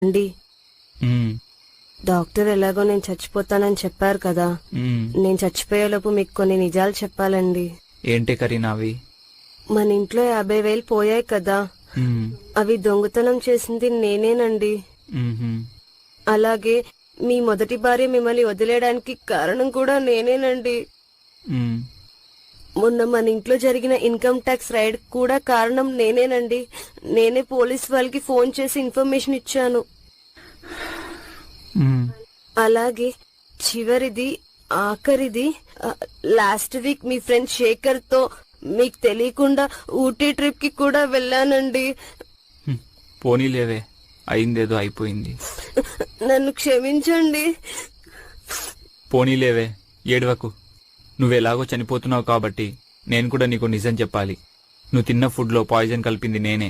అండి, ఉమ్, డాక్టర్ ఎలాగో నేను చచ్చిపోతానని చెప్పారు కదా. ఉమ్. నేను చచ్చిపోయేలోపు మీకు కొన్ని నిజాలు చెప్పాలండి. ఏంటి కరీనా అవి? మన ఇంట్లో 50,000 పోయాయి కదా, ఉమ్, అవి దొంగతనం చేసింది నేనేనండి. ఉమ్హు. అలాగే మీ మొదటి భార్య మిమ్మల్ని వదిలేయడానికి కారణం కూడా నేనేనండి. ఉమ్, మొన్న మన ఇంట్లో జరిగిన ఇన్కమ్ ట్యాక్స్ రైడ్ కూడా కారణం నేనేనండి. నేనే పోలీస్ వాళ్ళకి ఫోన్ చేసి ఇన్ఫర్మేషన్ ఇచ్చాను. ఉమ్. అలాగే చివరిది, ఆఖరిది, లాస్ట్ వీక్ మీ ఫ్రెండ్ శేఖర్ తో మీకు తెలియకుండా ఊటీ ట్రిప్ కి కూడా వెళ్ళానండి. పోనీలేవే, అయిందేదో అయిపోయింది. నన్ను క్షమించండి. పోనీలేవే, ఏడవకు. నువ్వెలాగో చనిపోతున్నావు కాబట్టి నేను కూడా నీకు నిజం చెప్పాలి. నువ్వు తిన్న ఫుడ్ లో పాయిజన్ కలిపింది నేనే.